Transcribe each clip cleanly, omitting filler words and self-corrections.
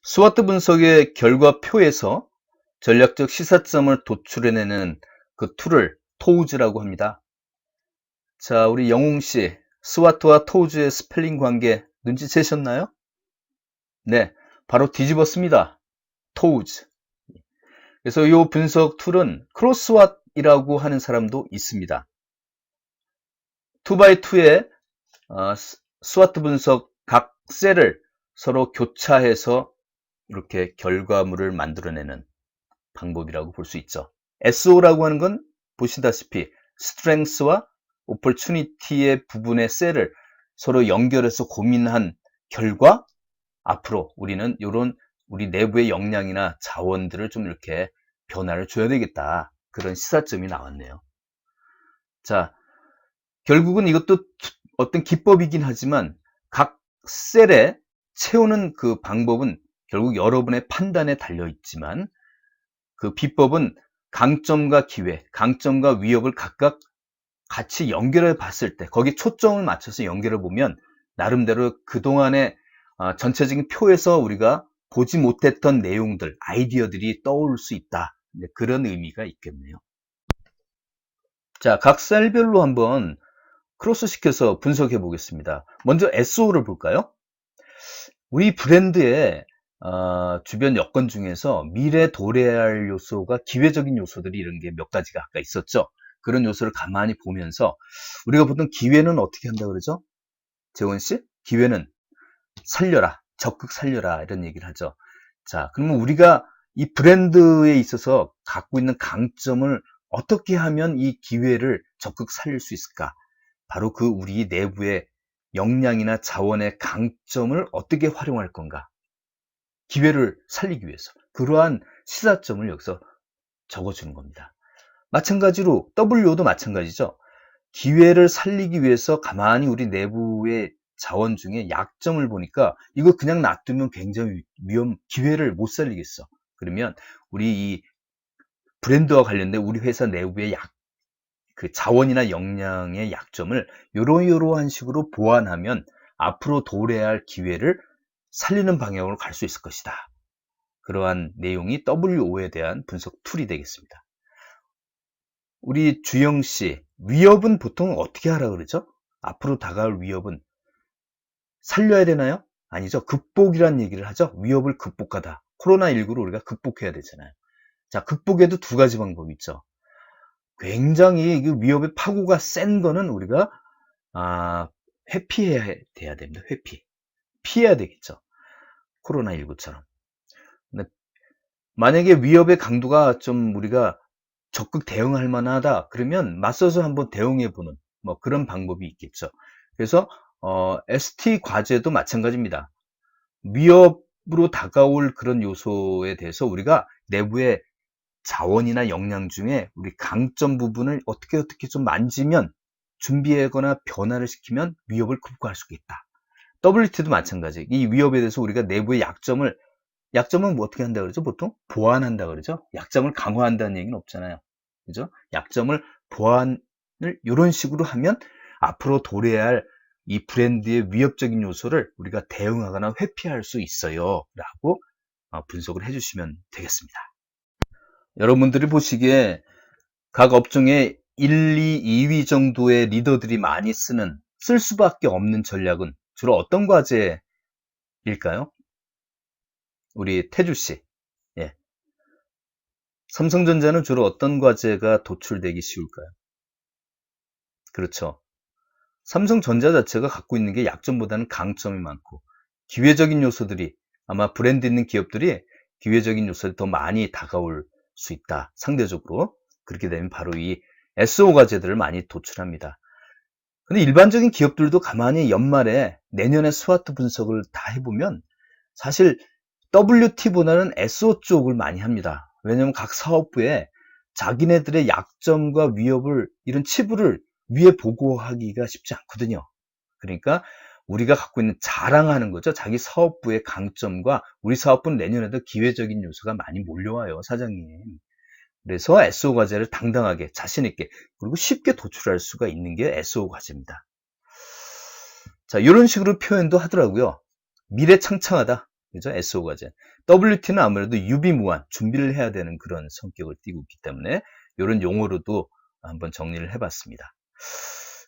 스와트 분석의 결과표에서 전략적 시사점을 도출해내는 그 툴을 토우즈라고 합니다. 자, 우리 영웅 씨, 스와트와 토우즈의 스펠링 관계 눈치채셨나요? 네, 바로 뒤집었습니다. 토우즈. 그래서 이 분석 툴은 크로스왓이라고 하는 사람도 있습니다. 2x2의 스와트 분석 각 셀을 서로 교차해서 이렇게 결과물을 만들어내는 방법이라고 볼 수 있죠. SO라고 하는 건 보시다시피 스트렝스와 오퍼추니티의 부분의 셀을 서로 연결해서 고민한 결과 앞으로 우리는 이런 우리 내부의 역량이나 자원들을 좀 이렇게 변화를 줘야 되겠다. 그런 시사점이 나왔네요. 자, 결국은 이것도 어떤 기법이긴 하지만 각 셀에 채우는 그 방법은 결국 여러분의 판단에 달려 있지만 그 비법은 강점과 기회, 강점과 위협을 각각 같이 연결해 봤을 때 거기 초점을 맞춰서 연결해 보면 나름대로 그동안의 전체적인 표에서 우리가 보지 못했던 내용들, 아이디어들이 떠오를 수 있다. 그런 의미가 있겠네요. 자, 각 셀별로 한번 크로스 시켜서 분석해 보겠습니다. 먼저 SO를 볼까요? 우리 브랜드의 주변 여건 중에서 미래 도래할 요소가 기회적인 요소들이 이런 게 몇 가지가 아까 있었죠. 그런 요소를 가만히 보면서 우리가 보통 기회는 어떻게 한다 그러죠? 재원 씨? 기회는 살려라, 적극 살려라 이런 얘기를 하죠. 자, 그러면 우리가 이 브랜드에 있어서 갖고 있는 강점을 어떻게 하면 이 기회를 적극 살릴 수 있을까? 바로 그 우리 내부의 역량이나 자원의 강점을 어떻게 활용할 건가? 기회를 살리기 위해서. 그러한 시사점을 여기서 적어주는 겁니다. 마찬가지로 WO도 마찬가지죠. 기회를 살리기 위해서 가만히 우리 내부의 자원 중에 약점을 보니까 이거 그냥 놔두면 굉장히 기회를 못 살리겠어. 그러면 우리 이 브랜드와 관련된 우리 회사 내부의 그 자원이나 역량의 약점을 요러요러한 식으로 보완하면 앞으로 도래할 기회를 살리는 방향으로 갈 수 있을 것이다. 그러한 내용이 WO에 대한 분석 툴이 되겠습니다. 우리 주영 씨, 위협은 보통 어떻게 하라 그러죠? 앞으로 다가올 위협은 살려야 되나요? 아니죠. 극복이란 얘기를 하죠. 위협을 극복하다. 코로나19를 우리가 극복해야 되잖아요. 자, 극복에도 두 가지 방법이 있죠. 굉장히 그 위협의 파고가 센 거는 우리가 회피해야 돼야 됩니다. 회피. 피해야 되겠죠. 코로나19처럼. 만약에 위협의 강도가 좀 우리가 적극 대응할 만하다 그러면 맞서서 한번 대응해 보는 뭐 그런 방법이 있겠죠. 그래서 ST 과제도 마찬가지입니다. 위협으로 다가올 그런 요소에 대해서 우리가 내부의 자원이나 역량 중에 우리 강점 부분을 어떻게 좀 만지면 준비하거나 변화를 시키면 위협을 극복할 수 있다. WT도 마찬가지. 이 위협에 대해서 우리가 내부의 약점은 뭐 어떻게 한다 그러죠? 보통 보완한다 그러죠. 약점을 강화한다는 얘기는 없잖아요. 그죠? 약점을 보완을 이런 식으로 하면 앞으로 도래할 이 브랜드의 위협적인 요소를 우리가 대응하거나 회피할 수 있어요. 라고 분석을 해주시면 되겠습니다. 여러분들이 보시기에 각 업종의 1, 2, 2위 정도의 리더들이 많이 쓸 수밖에 없는 전략은 주로 어떤 과제일까요? 우리 태주 씨. 예. 삼성전자는 주로 어떤 과제가 도출되기 쉬울까요? 그렇죠. 삼성전자 자체가 갖고 있는 게 약점보다는 강점이 많고 기회적인 요소들이 아마 브랜드 있는 기업들이 기회적인 요소들이 더 많이 다가올 수 있다. 상대적으로. 그렇게 되면 바로 이 SO 과제들을 많이 도출합니다. 근데 일반적인 기업들도 가만히 연말에 내년에 스와트 분석을 다 해보면 사실 WT보다는 SO 쪽을 많이 합니다. 왜냐하면 각 사업부에 자기네들의 약점과 위협을 이런 치부를 위에 보고하기가 쉽지 않거든요. 그러니까 우리가 갖고 있는 자랑하는 거죠. 자기 사업부의 강점과 우리 사업부는 내년에도 기회적인 요소가 많이 몰려와요, 사장님. 그래서 SO 과제를 당당하게 자신 있게 그리고 쉽게 도출할 수가 있는 게 SO 과제입니다. 자, 이런 식으로 표현도 하더라고요. 미래창창하다. 그죠? SO가 WT는 아무래도 유비무한, 준비를 해야 되는 그런 성격을 띠고 있기 때문에 이런 용어로도 한번 정리를 해봤습니다.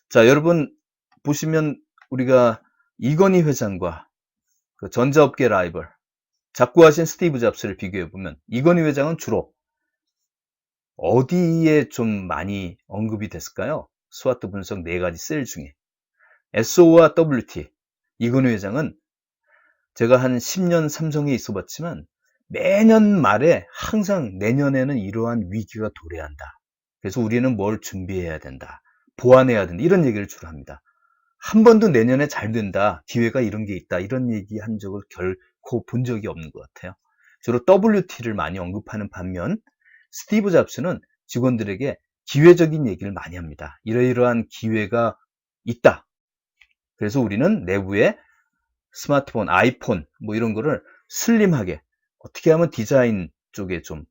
자, 여러분 보시면 우리가 이건희 회장과 그 전자업계 라이벌, 작고하신 스티브 잡스를 비교해보면 이건희 회장은 주로 어디에 좀 많이 언급이 됐을까요? 스와트 분석 4가지 셀 중에. SO와 WT. 이건희 회장은 제가 한 10년 삼성에 있어 봤지만 매년 말에 항상 내년에는 이러한 위기가 도래한다. 그래서 우리는 뭘 준비해야 된다. 보완해야 된다. 이런 얘기를 주로 합니다. 한 번도 내년에 잘 된다. 기회가 이런 게 있다. 이런 얘기 한 적을 결코 본 적이 없는 것 같아요. 주로 WT를 많이 언급하는 반면 스티브 잡스는 직원들에게 기회적인 얘기를 많이 합니다. 이러이러한 기회가 있다. 그래서 우리는 내부에 스마트폰, 아이폰 뭐 이런 거를 슬림하게 어떻게 하면 디자인 쪽에 좀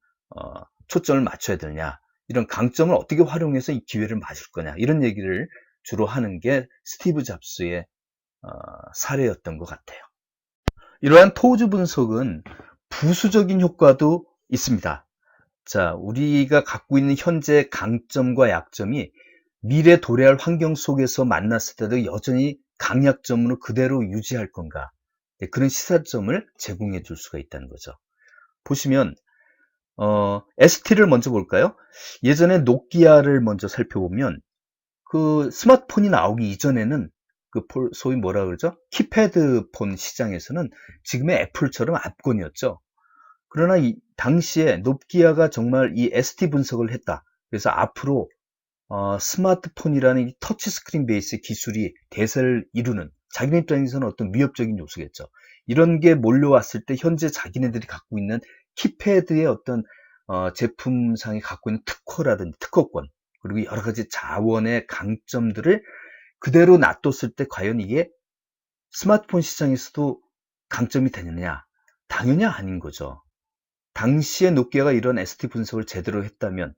초점을 맞춰야 되냐, 이런 강점을 어떻게 활용해서 이 기회를 맞을 거냐, 이런 얘기를 주로 하는 게 스티브 잡스의 사례였던 것 같아요. 이러한 토즈 분석은 부수적인 효과도 있습니다. 자, 우리가 갖고 있는 현재 강점과 약점이 미래 도래할 환경 속에서 만났을 때도 여전히 강약점으로 그대로 유지할 건가? 그런 시사점을 제공해 줄 수가 있다는 거죠. 보시면 ST를 먼저 볼까요? 예전에 노키아를 먼저 살펴보면 그 스마트폰이 나오기 이전에는 그 소위 뭐라 그러죠? 키패드 폰 시장에서는 지금의 애플처럼 압권이었죠. 그러나 이 당시에 노키아가 정말 이 ST 분석을 했다. 그래서 앞으로 스마트폰이라는 이 터치스크린 베이스 기술이 대세를 이루는, 자기네 입장에서는 어떤 위협적인 요소겠죠. 이런 게 몰려왔을 때 현재 자기네들이 갖고 있는 키패드의 어떤 제품상에 갖고 있는 특허라든지 특허권, 그리고 여러 가지 자원의 강점들을 그대로 놔뒀을 때 과연 이게 스마트폰 시장에서도 강점이 되느냐? 당연히 아닌 거죠. 당시에 노키아가 이런 ST 분석을 제대로 했다면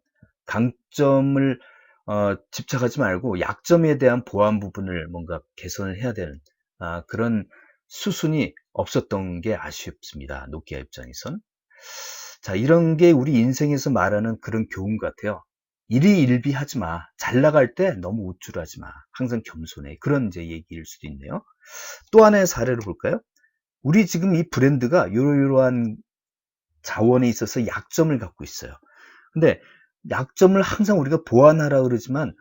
강점을 집착하지 말고 약점에 대한 보완 부분을 뭔가 개선을 해야 되는 그런 수순이 없었던 게 아쉽습니다. 노키아 입장에선. 자, 이런 게 우리 인생에서 말하는 그런 교훈 같아요. 일희일비하지 마. 잘 나갈 때 너무 우쭐하지 마. 항상 겸손해. 그런 이제 얘기일 수도 있네요. 또 하나의 사례를 볼까요? 우리 지금 이 브랜드가 이러이러한 자원에 있어서 약점을 갖고 있어요. 근데 약점을 항상 우리가 보완하라 그러지만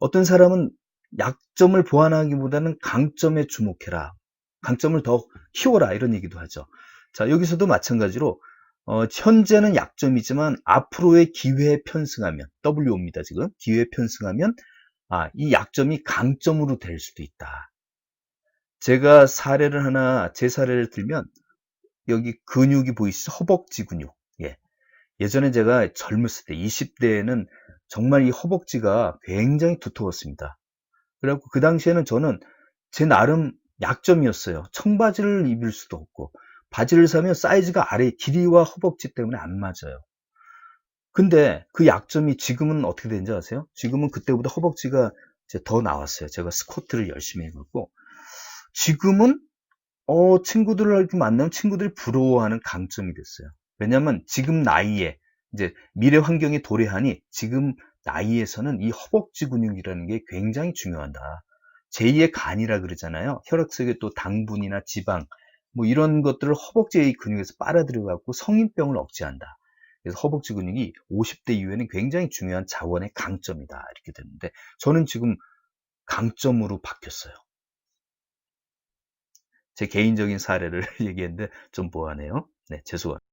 어떤 사람은 약점을 보완하기보다는 강점에 주목해라. 강점을 더 키워라. 이런 얘기도 하죠. 자, 여기서도 마찬가지로 현재는 약점이지만 앞으로의 기회에 편승하면, WO입니다. 지금 기회에 편승하면 이 약점이 강점으로 될 수도 있다. 제가 제 사례를 들면 여기 근육이 보이시죠? 허벅지 근육. 예. 예전에 제가 젊었을 때 20대에는 정말 이 허벅지가 굉장히 두터웠습니다. 그래갖고 그 당시에는 저는 제 나름 약점이었어요. 청바지를 입을 수도 없고 바지를 사면 사이즈가 아래 길이와 허벅지 때문에 안 맞아요. 근데 그 약점이 지금은 어떻게 되는지 아세요? 지금은 그때보다 허벅지가 이제 더 나왔어요. 제가 스쿼트를 열심히 해갖고 지금은 친구들을 이렇게 만나면 친구들이 부러워하는 강점이 됐어요. 왜냐하면 지금 나이에 이제 미래 환경이 도래하니 지금 나이에서는 이 허벅지 근육이라는 게 굉장히 중요하다. 제2의 간이라 그러잖아요. 혈액 속에 또 당분이나 지방 뭐 이런 것들을 허벅지의 근육에서 빨아들여 갖고 성인병을 억제한다. 그래서 허벅지 근육이 50대 이후에는 굉장히 중요한 자원의 강점이다. 이렇게 됐는데 저는 지금 강점으로 바뀌었어요. 제 개인적인 사례를 얘기했는데 좀 뭐하네요. 네, 죄송합니다.